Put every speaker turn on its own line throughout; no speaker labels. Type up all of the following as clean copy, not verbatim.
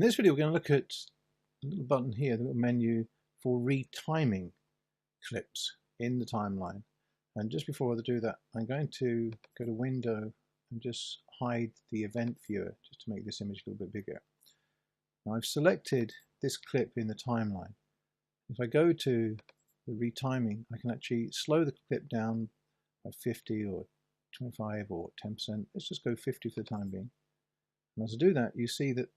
In this video, we're going to look at the little button here, the little menu for retiming clips in the timeline. And just before I do that, I'm going to go to Window and just hide the event viewer just to make this image a little bit bigger. Now I've selected this clip in the timeline. If I go to the retiming, I can actually slow the clip down by 50 or 25 or 10%. Let's just go 50 for the time being. And as I do that, you see that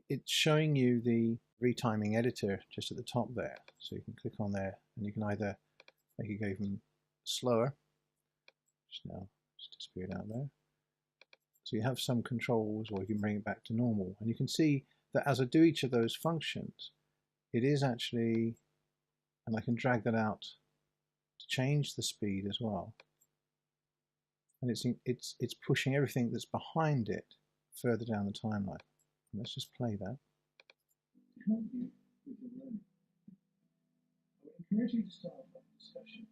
it's showing you the retiming editor just at the top there. So you can click on there and you can either make it go even slower, which now just disappeared out there. So you have some controls, or you can bring it back to normal. And you can see that as I do each of those functions, it is actually, and I can drag that out to change the speed as well. And it's pushing everything that's behind it further down the timeline. Let's just play that.
To help you with your learning, I would encourage you to start a discussion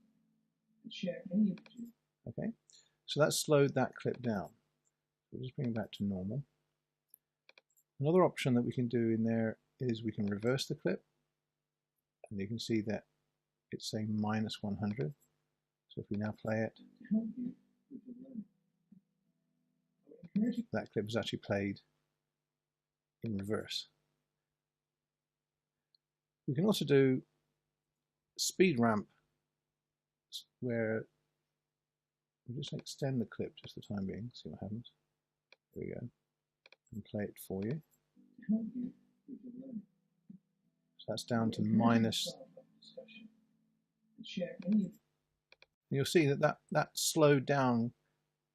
and share any images.
Okay, so that's slowed that clip down. We'll just bring it back to normal. Another option that we can do in there is we can reverse the clip, and you can see that it's saying -100. So if we now play it,
To help you with your learning, I would encourage you.
That clip was actually played in reverse. We can also do speed ramp, where we'll just extend the clip just for the time being, see what happens. There we go, and play it for you.
To help you with your learning,
So that's down to
I would encourage you to
minus.
start a discussion and share any.
You'll see that slowed down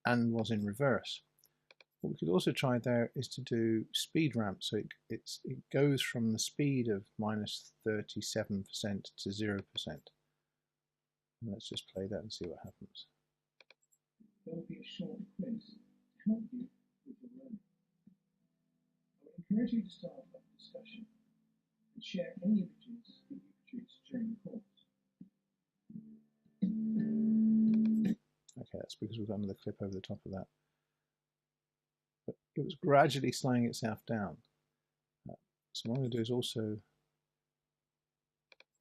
and was in reverse. What we could also try there is to do speed ramp, so it goes from the speed of -37% to 0%. And let's just play that and see what happens.
There will be a short quiz to help you with your learning. I would encourage you to start a discussion and share any images that you produce during the course.
Okay, that's because we've got another clip over the top of that. But it was gradually slowing itself down. So what I'm going to do is also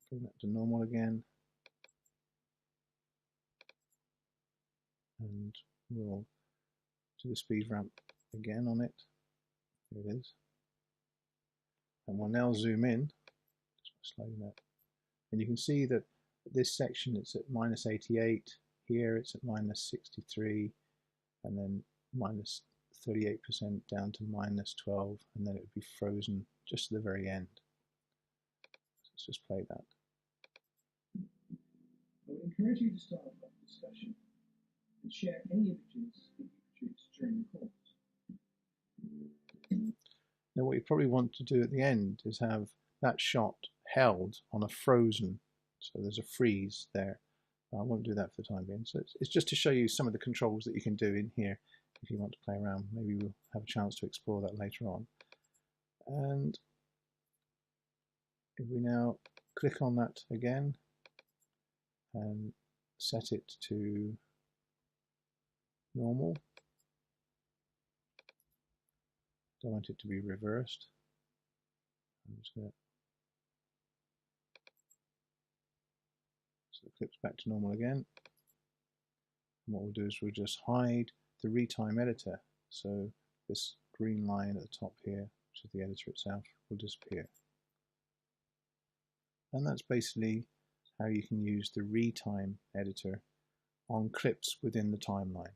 bring that to normal again. And we'll do the speed ramp again on it. Here it is. And we'll now zoom in, just slowing that. And you can see that this section it's at -88, here it's at -63, and then -38% down to -12, and then it would be frozen just at the very end. So let's just play that.
I would encourage you to start a discussion and share any images that you produce during the course.
Now what you probably want to do at the end is have that shot held on a frozen, so there's a freeze there. I won't do that for the time being. So it's just to show you some of the controls that you can do in here if you want to play around. Maybe we'll have a chance to explore that later on. And if we now click on that again and set it to normal, don't want it to be reversed. I'm just going to, so the clip's back to normal again. And what we'll do is we'll just hide the retime editor. So this green line at the top here, which is the editor itself, will disappear. And that's basically how you can use the retime editor on clips within the timeline.